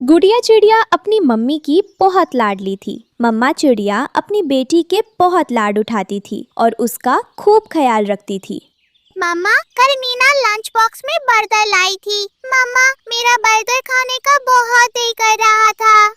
गुड़िया चिड़िया अपनी मम्मी की बहुत लाडली थी। मम्मा चिड़िया अपनी बेटी के बहुत लाड उठाती थी और उसका खूब ख्याल रखती थी। मम्मा, कल मीना लंच बॉक्स में बर्गर लाई थी। मम्मा, मेरा बर्गर खाने का बहुत दिल कर रहा था।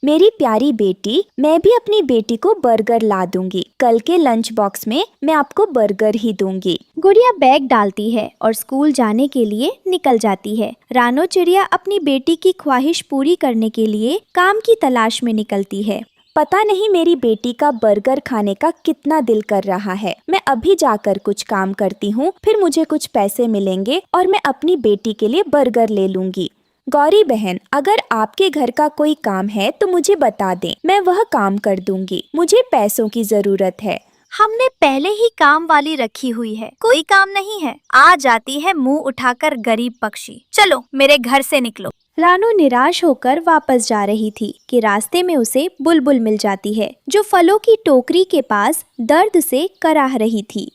मेरी प्यारी बेटी, मैं भी अपनी बेटी को बर्गर ला दूंगी। कल के लंच बॉक्स में मैं आपको बर्गर ही दूंगी। गुड़िया बैग डालती है और स्कूल जाने के लिए निकल जाती है। रानो चिड़िया अपनी बेटी की ख्वाहिश पूरी करने के लिए काम की तलाश में निकलती है। पता नहीं मेरी बेटी का बर्गर खाने का कितना दिल कर रहा है। मैं अभी जाकर कुछ काम करती हूँ, फिर मुझे कुछ पैसे मिलेंगे और मैं अपनी बेटी के लिए बर्गर ले लूंगी। गौरी बहन, अगर आपके घर का कोई काम है तो मुझे बता दें, मैं वह काम कर दूंगी। मुझे पैसों की जरूरत है। हमने पहले ही काम वाली रखी हुई है, कोई काम नहीं है। आ जाती है मुंह उठाकर गरीब पक्षी। चलो मेरे घर से निकलो। रानो निराश होकर वापस जा रही थी कि रास्ते में उसे बुलबुल मिल जाती है, जो फलों की टोकरी के पास दर्द से कराह रही थी।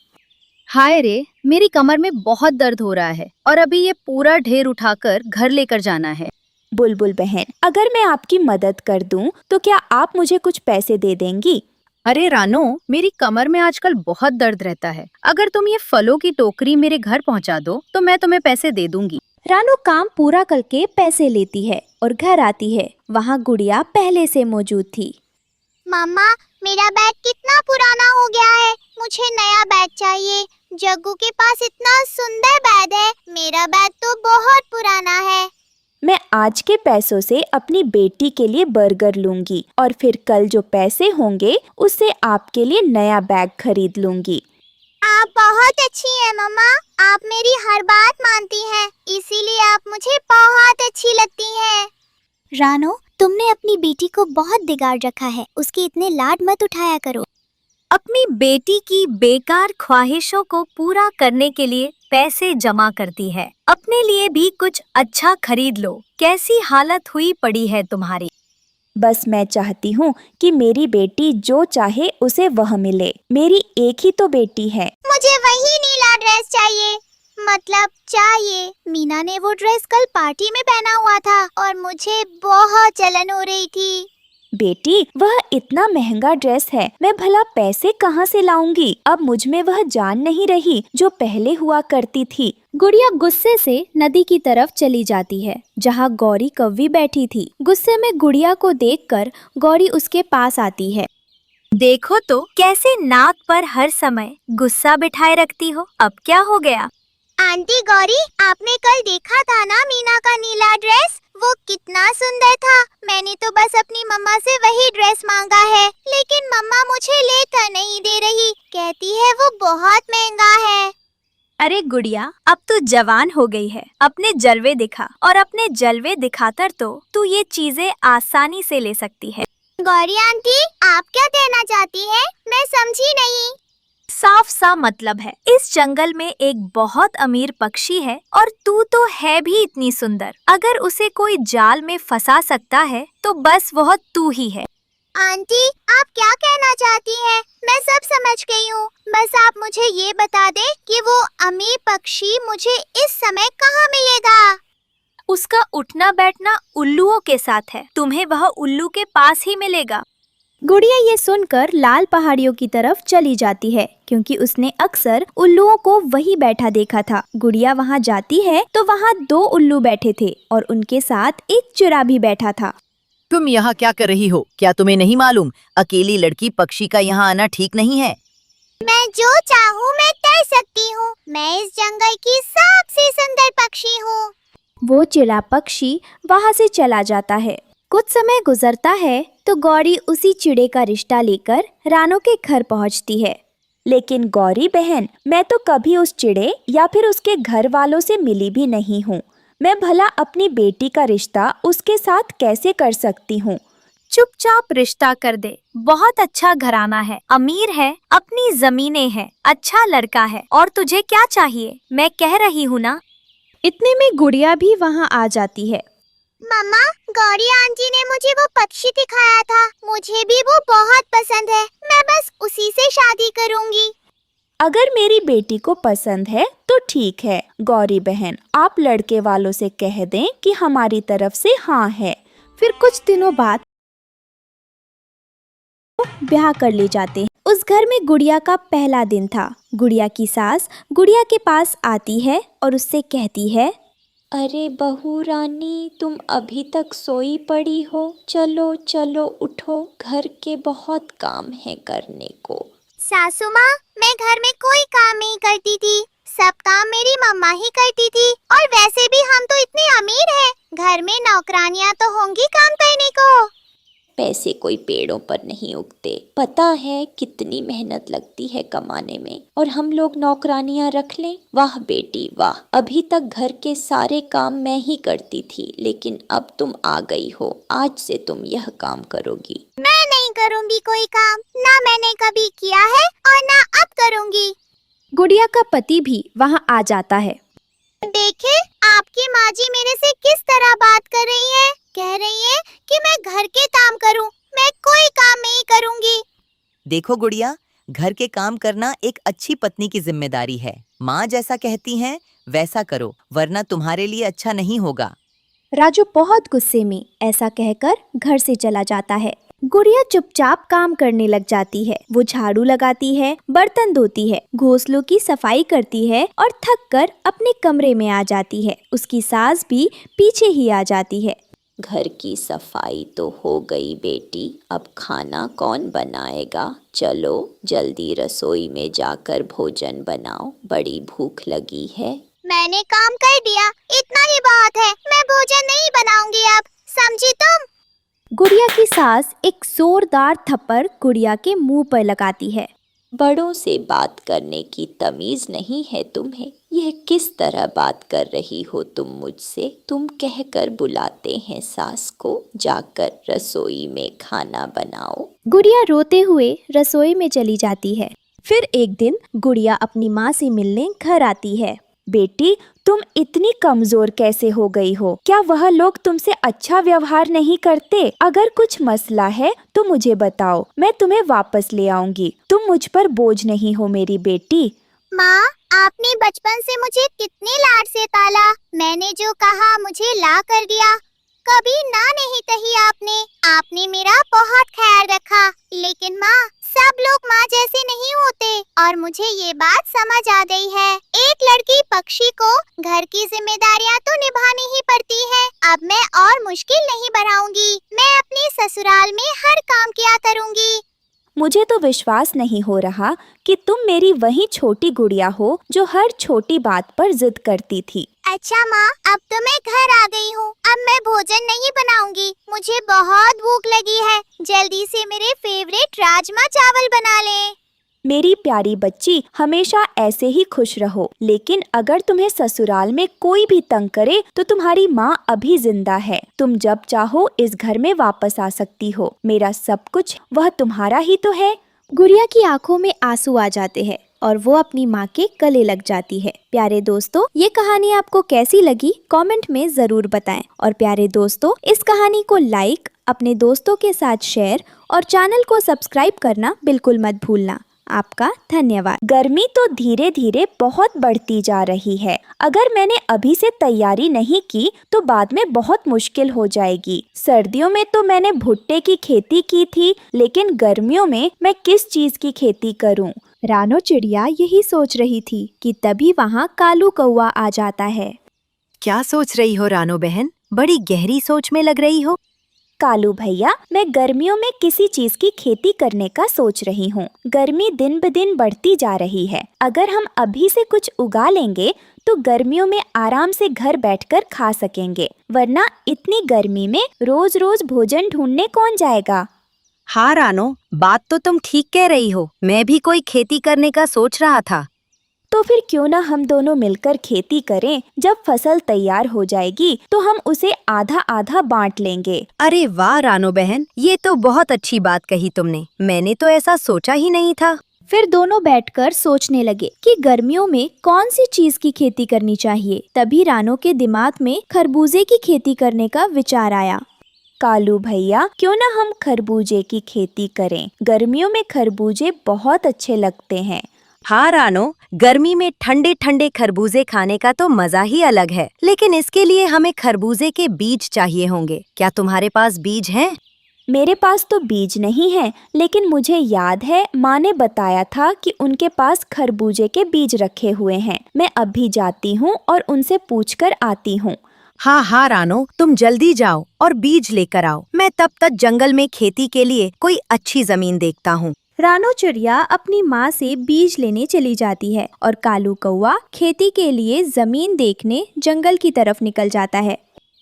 हाय रे, मेरी कमर में बहुत दर्द हो रहा है और अभी ये पूरा ढेर उठाकर घर लेकर जाना है। बुलबुल बहन, अगर मैं आपकी मदद कर दूं तो क्या आप मुझे कुछ पैसे दे देंगी? अरे रानो, मेरी कमर में आजकल बहुत दर्द रहता है। अगर तुम ये फलों की टोकरी मेरे घर पहुंचा दो तो मैं तुम्हें पैसे दे दूंगी। रानो काम पूरा करके पैसे लेती है और घर आती है। वहाँ गुड़िया पहले से मौजूद थी। मम्मा, मेरा बैग कितना पुराना हो गया है। मुझे नया बैग चाहिए। जग्गू के पास इतना सुंदर बैग है। मेरा बैग तो बहुत पुराना है। मैं आज के पैसों से अपनी बेटी के लिए बर्गर लूंगी और फिर कल जो पैसे होंगे उससे आपके लिए नया बैग खरीद लूंगी। आप बहुत अच्छी हैं मम्मा। आप मेरी हर बात मानती हैं, इसीलिए आप मुझे बहुत अच्छी लगती हैं। रानो, तुमने अपनी बेटी को बहुत बिगाड़ रखा है। उसके इतने लाड मत उठाया करो। अपनी बेटी की बेकार ख्वाहिशों को पूरा करने के लिए पैसे जमा करती है। अपने लिए भी कुछ अच्छा खरीद लो। कैसी हालत हुई पड़ी है तुम्हारी। बस मैं चाहती हूँ कि मेरी बेटी जो चाहे उसे वह मिले। मेरी एक ही तो बेटी है। मुझे वही नीला ड्रेस चाहिए। मतलब चाहिए। मीना ने वो ड्रेस कल पार्टी में पहना हुआ था और मुझे बहुत जलन हो रही थी। बेटी, वह इतना महंगा ड्रेस है, मैं भला पैसे कहाँ से लाऊंगी? अब मुझ में वह जान नहीं रही जो पहले हुआ करती थी। गुड़िया गुस्से से नदी की तरफ चली जाती है, जहाँ गौरी कौवी बैठी थी। गुस्से में गुड़िया को देखकर गौरी उसके पास आती है। देखो तो कैसे नाक पर हर समय गुस्सा बिठाए रखती हो। अब क्या हो गया? आंटी गौरी, आपने कल देखा था ना मीना का नीला ड्रेस? वो कितना सुंदर था। मैंने तो बस अपनी मम्मा से वही ड्रेस मांगा है, लेकिन मम्मा मुझे लेकर नहीं दे रही। कहती है वो बहुत महंगा है। अरे गुड़िया, अब तू जवान हो गई है। अपने जलवे दिखा, और अपने जलवे दिखाकर तो तू ये चीजें आसानी से ले सकती है। गौरी आंटी, आप क्या कहना चाहती हैं? मैं समझी नहीं। साफ सा मतलब है, इस जंगल में एक बहुत अमीर पक्षी है और तू तो है भी इतनी सुंदर। अगर उसे कोई जाल में फंसा सकता है तो बस वह तू ही है। आंटी, आप क्या कहना चाहती हैं? मैं सब समझ गई हूँ। बस आप मुझे ये बता दें कि वो अमीर पक्षी मुझे इस समय कहाँ मिलेगा? उसका उठना बैठना उल्लुओं के साथ है। तुम्हें वह उल्लू के पास ही मिलेगा। गुड़िया ये सुनकर लाल पहाड़ियों की तरफ चली जाती है, क्योंकि उसने अक्सर उल्लुओं को वही बैठा देखा था। गुड़िया वहाँ जाती है तो वहाँ 2 उल्लू बैठे थे और उनके साथ एक चिड़ा भी बैठा था। तुम यहाँ क्या कर रही हो? क्या तुम्हें नहीं मालूम अकेली लड़की पक्षी का यहाँ आना ठीक नहीं है? मैं जो चाहूँ मैं कर सकती हूँ। मैं इस जंगल की सबसे सुंदर पक्षी हूँ। वो चिड़ा पक्षी वहाँ से चला जाता है। कुछ समय गुजरता है तो गौरी उसी चिड़े का रिश्ता लेकर रानो के घर पहुँचती है। लेकिन गौरी बहन, मैं तो कभी उस चिड़े या फिर उसके घर वालों से मिली भी नहीं हूँ। मैं भला अपनी बेटी का रिश्ता उसके साथ कैसे कर सकती हूँ? चुपचाप रिश्ता कर दे। बहुत अच्छा घराना है, अमीर है, अपनी जमीनें हैं, अच्छा लड़का है। और तुझे क्या चाहिए? मैं कह रही हूँ ना। इतने में गुड़िया भी वहाँ आ जाती है। मम्मा, गौरी आंटी ने मुझे वो पक्षी दिखाया था। मुझे भी वो बहुत पसंद है। मैं बस उसी से शादी करूंगी। अगर मेरी बेटी को पसंद है तो ठीक है। गौरी बहन, आप लड़के वालों से कह दें कि हमारी तरफ से हाँ है। फिर कुछ दिनों बाद ब्याह कर ले जाते हैं। उस घर में गुड़िया का पहला दिन था। गुड़िया की सास गुड़िया के पास आती है और उससे कहती है, अरे बहू रानी, तुम अभी तक सोई पड़ी हो? चलो चलो उठो, घर के बहुत काम है करने को। सासू माँ, मैं घर में कोई काम नहीं करती थी, सब काम मेरी मम्मा ही करती थी। और वैसे भी हम तो इतने अमीर हैं, घर में नौकरानियाँ तो होंगी काम करने को। पैसे कोई पेड़ों पर नहीं उगते, पता है कितनी मेहनत लगती है कमाने में, और हम लोग नौकरानियां रख लें? वाह बेटी वाह, अभी तक घर के सारे काम मैं ही करती थी, लेकिन अब तुम आ गई हो, आज से तुम यह काम करोगी। मैं नहीं करूँगी कोई काम, ना मैंने कभी किया है और ना अब करूँगी। गुड़िया का पति भी वहाँ आ जाता है। देखे, आपकी माँ जी मेरे से किस तरह बात कर रही है। कह रही है कि मैं घर के काम करूं, मैं कोई काम नहीं करूंगी। देखो गुड़िया, घर के काम करना एक अच्छी पत्नी की जिम्मेदारी है। माँ जैसा कहती हैं वैसा करो, वरना तुम्हारे लिए अच्छा नहीं होगा। राजू बहुत गुस्से में ऐसा कहकर घर से चला जाता है। गुड़िया चुपचाप काम करने लग जाती है। वो झाड़ू लगाती है, बर्तन धोती है, घोंसलों की सफाई करती है और थक कर अपने कमरे में आ जाती है। उसकी सास भी पीछे ही आ जाती है। घर की सफाई तो हो गई बेटी, अब खाना कौन बनाएगा? चलो जल्दी रसोई में जाकर भोजन बनाओ, बड़ी भूख लगी है। मैंने काम कर दिया, इतना ही बहुत है। मैं भोजन नहीं बनाऊंगी अब, समझी तुम? गुड़िया की सास एक जोरदार थप्पड़ गुड़िया के मुंह पर लगाती है। बड़ों से बात करने की तमीज नहीं है तुम्हें? यह किस तरह बात कर रही हो तुम मुझसे? तुम कहकर बुलाते हैं सास को, जाकर रसोई में खाना बनाओ। गुड़िया रोते हुए रसोई में चली जाती है। फिर एक दिन गुड़िया अपनी माँ से मिलने घर आती है। बेटी, तुम इतनी कमजोर कैसे हो गई हो? क्या वह लोग तुमसे अच्छा व्यवहार नहीं करते? अगर कुछ मसला है तो मुझे बताओ, मैं तुम्हें वापस ले आऊंगी। तुम मुझ पर बोझ नहीं हो मेरी बेटी। माँ, आपने बचपन से मुझे कितने लाड से पाला। मैंने जो कहा मुझे ला कर दिया, कभी ना नहीं कही आपने। आपने मेरा बहुत ख्याल रखा। लेकिन माँ, सब लोग माँ जैसे नहीं होते और मुझे ये बात समझ आ गई है। एक लड़की पक्षी को घर की जिम्मेदारियाँ तो निभानी ही पड़ती है। अब मैं और मुश्किल नहीं बढ़ाऊंगी। मैं अपने ससुराल में हर काम किया करूंगी। मुझे तो विश्वास नहीं हो रहा कि तुम मेरी वही छोटी गुड़िया हो जो हर छोटी बात पर जिद करती थी। अच्छा माँ, अब तो मैं घर आ गई हूँ। अब मैं भोजन नहीं बनाऊंगी, मुझे बहुत भूख लगी है। जल्दी से मेरे फेवरेट राजमा चावल बना ले। मेरी प्यारी बच्ची, हमेशा ऐसे ही खुश रहो। लेकिन अगर तुम्हें ससुराल में कोई भी तंग करे तो तुम्हारी माँ अभी जिंदा है। तुम जब चाहो इस घर में वापस आ सकती हो। मेरा सब कुछ वह तुम्हारा ही तो है। गुड़िया की आंखों में आंसू आ जाते हैं और वो अपनी माँ के गले लग जाती है। प्यारे दोस्तों, ये कहानी आपको कैसी लगी कमेंट में जरूर बताएं। और प्यारे दोस्तों, इस कहानी को लाइक, अपने दोस्तों के साथ शेयर और चैनल को सब्सक्राइब करना बिल्कुल मत भूलना। आपका धन्यवाद। गर्मी तो धीरे धीरे बहुत बढ़ती जा रही है। अगर मैंने अभी से तैयारी नहीं की तो बाद में बहुत मुश्किल हो जाएगी। सर्दियों में तो मैंने भुट्टे की खेती की थी, लेकिन गर्मियों में मैं किस चीज की खेती करूं? रानो चिड़िया यही सोच रही थी कि तभी वहाँ कालू कौआ आ जाता है। क्या सोच रही हो रानो बहन? बड़ी गहरी सोच में लग रही हो। कालू भैया, मैं गर्मियों में किसी चीज की खेती करने का सोच रही हूँ। गर्मी दिन ब दिन बढ़ती जा रही है। अगर हम अभी से कुछ उगा लेंगे तो गर्मियों में आराम से घर बैठकर खा सकेंगे, वरना इतनी गर्मी में रोज रोज भोजन ढूंढने कौन जाएगा? हाँ रानो, बात तो तुम ठीक कह रही हो। मैं भी कोई खेती करने का सोच रहा था। तो फिर क्यों ना हम दोनों मिलकर खेती करें। जब फसल तैयार हो जाएगी तो हम उसे आधा आधा बांट लेंगे। अरे वाह रानो बहन, ये तो बहुत अच्छी बात कही तुमने। मैंने तो ऐसा सोचा ही नहीं था। फिर दोनों बैठकर सोचने लगे कि गर्मियों में कौन सी चीज की खेती करनी चाहिए। तभी रानो के दिमाग में खरबूजे की खेती करने का विचार आया। कालू भैया, क्यों ना हम खरबूजे की खेती करें? गर्मियों में खरबूजे बहुत अच्छे लगते हैं। हाँ रानो, गर्मी में ठंडे ठंडे खरबूजे खाने का तो मजा ही अलग है, लेकिन इसके लिए हमें खरबूजे के बीज चाहिए होंगे। क्या तुम्हारे पास बीज हैं? मेरे पास तो बीज नहीं है, लेकिन मुझे याद है माँ ने बताया था कि उनके पास खरबूजे के बीज रखे हुए हैं। मैं अभी जाती हूँ और उनसे पूछकर आती हूँ। हाँ हाँ रानो, तुम जल्दी जाओ और बीज लेकर आओ। मैं तब तक जंगल में खेती के लिए कोई अच्छी जमीन देखता हूँ। रानो चिड़िया अपनी माँ से बीज लेने चली जाती है और कालू कौवा खेती के लिए जमीन देखने जंगल की तरफ निकल जाता है।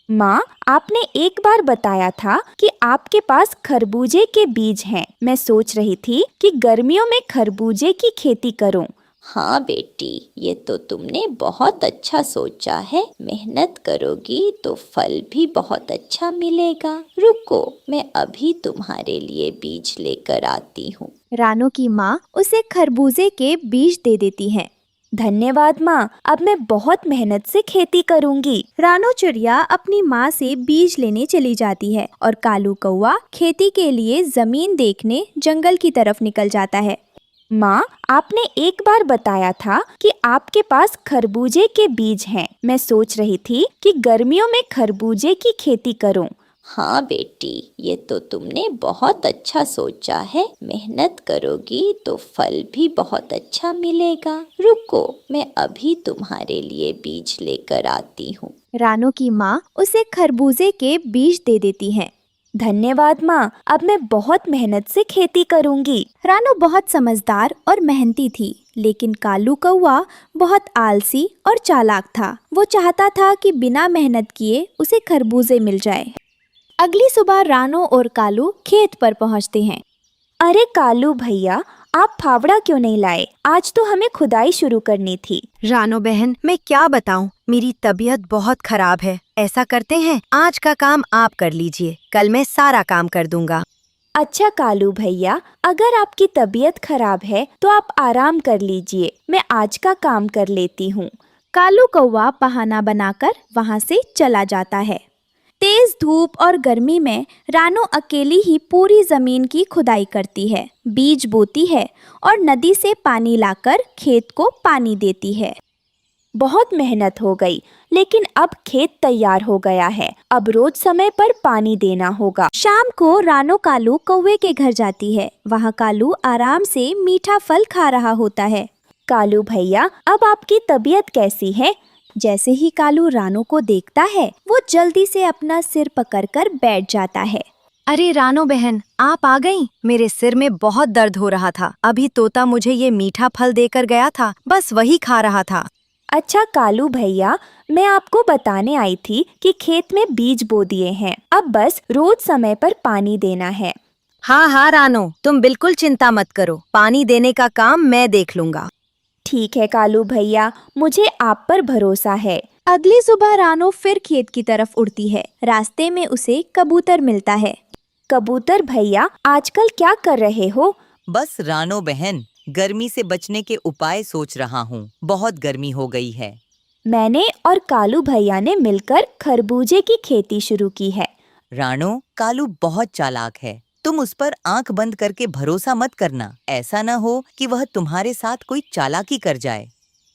माँ, आपने एक बार बताया था कि आपके पास खरबूजे के बीज हैं। मैं सोच रही थी कि गर्मियों में खरबूजे की खेती करूं। हाँ बेटी, ये तो तुमने बहुत अच्छा सोचा है। मेहनत करोगी तो फल भी बहुत अच्छा मिलेगा। रुको, मैं अभी तुम्हारे लिए बीज लेकर आती हूँ। रानो की माँ उसे खरबूजे के बीज दे देती है। धन्यवाद माँ, अब मैं बहुत मेहनत से खेती करूंगी। रानो चिड़िया अपनी माँ से बीज लेने चली जाती है और कालू कौवा खेती के लिए जमीन देखने जंगल की तरफ निकल जाता है। माँ, आपने एक बार बताया था कि आपके पास खरबूजे के बीज हैं। मैं सोच रही थी कि गर्मियों में खरबूजे की खेती करूं। हाँ बेटी, ये तो तुमने बहुत अच्छा सोचा है। मेहनत करोगी तो फल भी बहुत अच्छा मिलेगा। रुको, मैं अभी तुम्हारे लिए बीज लेकर आती हूँ। रानो की माँ उसे खरबूजे के बीज दे देती है। धन्यवाद माँ, अब मैं बहुत मेहनत से खेती करूंगी। रानो बहुत समझदार और मेहनती थी, लेकिन कालू कौवा बहुत आलसी और चालाक था। वो चाहता था कि बिना मेहनत किए उसे खरबूजे मिल जाए। अगली सुबह रानो और कालू खेत पर पहुंचते हैं। अरे कालू भैया, आप फावड़ा क्यों नहीं लाए? आज तो हमें खुदाई शुरू करनी थी। रानो बहन, मैं क्या बताऊं, मेरी तबीयत बहुत खराब है। ऐसा करते हैं, आज का काम आप कर लीजिए, कल मैं सारा काम कर दूंगा। अच्छा कालू भैया, अगर आपकी तबीयत खराब है तो आप आराम कर लीजिए, मैं आज का काम कर लेती हूँ। कालू कौवा बहाना बनाकर वहाँ से चला जाता है। तेज धूप और गर्मी में रानो अकेली ही पूरी जमीन की खुदाई करती है, बीज बोती है और नदी से पानी लाकर खेत को पानी देती है। बहुत मेहनत हो गई, लेकिन अब खेत तैयार हो गया है। अब रोज समय पर पानी देना होगा। शाम को रानो कालू कौवे के घर जाती है। वहाँ कालू आराम से मीठा फल खा रहा होता है। कालू भैया, अब आपकी तबीयत कैसी है? जैसे ही कालू रानो को देखता है, वो जल्दी से अपना सिर पकड़कर बैठ जाता है। अरे रानो बहन, आप आ गईं। मेरे सिर में बहुत दर्द हो रहा था। अभी तोता मुझे ये मीठा फल देकर गया था, बस वही खा रहा था। अच्छा कालू भैया, मैं आपको बताने आई थी कि खेत में बीज बो दिए हैं, अब बस रोज समय पर पानी देना है। हाँ हाँ रानो, तुम बिल्कुल चिंता मत करो, पानी देने का काम मैं देख लूंगा। ठीक है कालू भैया, मुझे आप पर भरोसा है। अगली सुबह रानो फिर खेत की तरफ उड़ती है। रास्ते में उसे कबूतर मिलता है। कबूतर भैया, आजकल क्या कर रहे हो? बस रानो बहन, गर्मी से बचने के उपाय सोच रहा हूँ। बहुत गर्मी हो गई है। मैंने और कालू भैया ने मिलकर खरबूजे की खेती शुरू की है। रानो, कालू बहुत चालाक है। तुम उस पर आंख बंद करके भरोसा मत करना। ऐसा न हो कि वह तुम्हारे साथ कोई चालाकी कर जाए।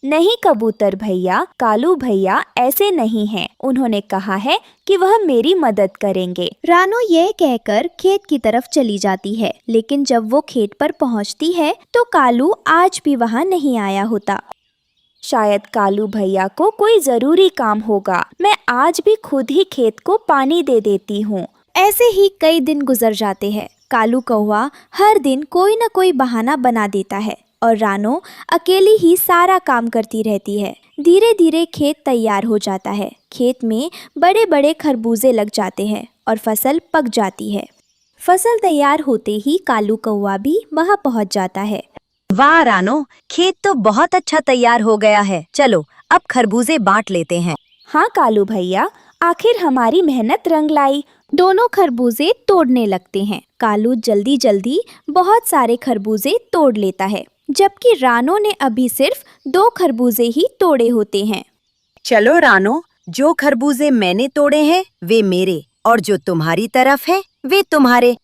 नहीं कबूतर भैया, कालू भैया ऐसे नहीं हैं। उन्होंने कहा है कि वह मेरी मदद करेंगे। रानो यह कहकर खेत की तरफ चली जाती है, लेकिन जब वो खेत पर पहुंचती है तो कालू आज भी वहां नहीं आया होता। शायद कालू भैया को कोई जरूरी काम होगा। मैं आज भी खुद ही खेत को पानी दे देती हूँ। ऐसे ही कई दिन गुजर जाते हैं। कालू कौवा हर दिन कोई न कोई बहाना बना देता है और रानो अकेली ही सारा काम करती रहती है। धीरे धीरे खेत तैयार हो जाता है। खेत में बड़े बड़े खरबूजे लग जाते हैं और फसल पक जाती है। फसल तैयार होते ही कालू कौवा भी वहां पहुंच जाता है। वाह रानो, खेत तो बहुत अच्छा तैयार हो गया है। चलो अब खरबूजे बांट लेते हैं। हाँ कालू भैया, आखिर हमारी मेहनत रंग लाई। दोनों खरबूजे तोड़ने लगते हैं। कालू जल्दी जल्दी बहुत सारे खरबूजे तोड़ लेता है, जबकि रानो ने अभी सिर्फ 2 खरबूजे ही तोड़े होते हैं। चलो रानो, जो खरबूजे मैंने तोड़े हैं वे मेरे, और जो तुम्हारी तरफ है वे तुम्हारे।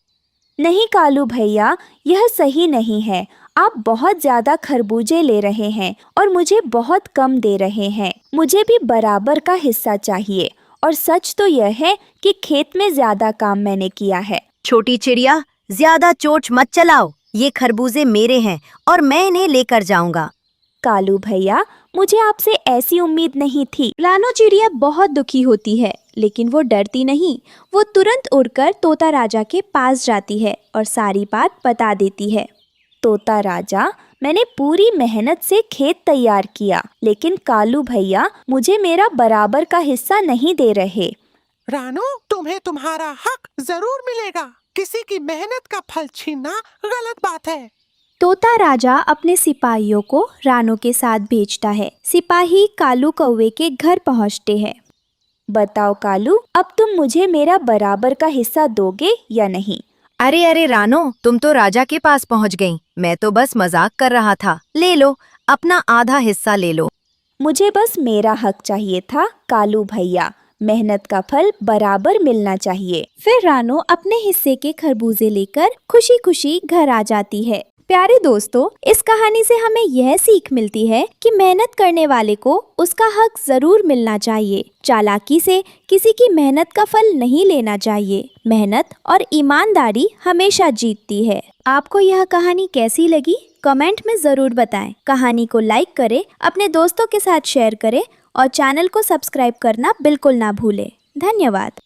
नहीं कालू भैया, यह सही नहीं है। आप बहुत ज्यादा खरबूजे ले रहे हैं और मुझे बहुत कम दे रहे हैं। मुझे भी बराबर का हिस्सा चाहिए। और सच तो यह है कि खेत में ज्यादा काम मैंने किया है। छोटी चिड़िया, ज्यादा चोंच मत चलाओ। ये खरबूजे मेरे हैं और मैं इन्हें लेकर जाऊंगा। कालू भैया, मुझे आपसे ऐसी उम्मीद नहीं थी। रानो चिड़िया बहुत दुखी होती है, लेकिन वो डरती नहीं। वो तुरंत उड़कर तोता राजा के पास जाती है और सारी बात बता देती है। तोता राजा, मैंने पूरी मेहनत से खेत तैयार किया, लेकिन कालू भैया मुझे मेरा बराबर का हिस्सा नहीं दे रहे। रानो, तुम्हें तुम्हारा हक जरूर मिलेगा। किसी की मेहनत का फल छीनना गलत बात है। तोता राजा अपने सिपाहियों को रानो के साथ भेजता है। सिपाही कालू कौवे के घर पहुंचते हैं। बताओ कालू, अब तुम मुझे मेरा बराबर का हिस्सा दोगे या नहीं? अरे अरे रानो, तुम तो राजा के पास पहुंच गई। मैं तो बस मजाक कर रहा था। ले लो, अपना आधा हिस्सा ले लो। मुझे बस मेरा हक चाहिए था कालू भैया। मेहनत का फल बराबर मिलना चाहिए। फिर रानो अपने हिस्से के खरबूजे लेकर खुशी खुशी घर आ जाती है। प्यारे दोस्तों, इस कहानी से हमें यह सीख मिलती है कि मेहनत करने वाले को उसका हक जरूर मिलना चाहिए। चालाकी से किसी की मेहनत का फल नहीं लेना चाहिए। मेहनत और ईमानदारी हमेशा जीतती है। आपको यह कहानी कैसी लगी? कमेंट में जरूर बताएं। कहानी को लाइक करें, अपने दोस्तों के साथ शेयर करें और चैनल को सब्सक्राइब करना बिल्कुल ना भूलें। धन्यवाद।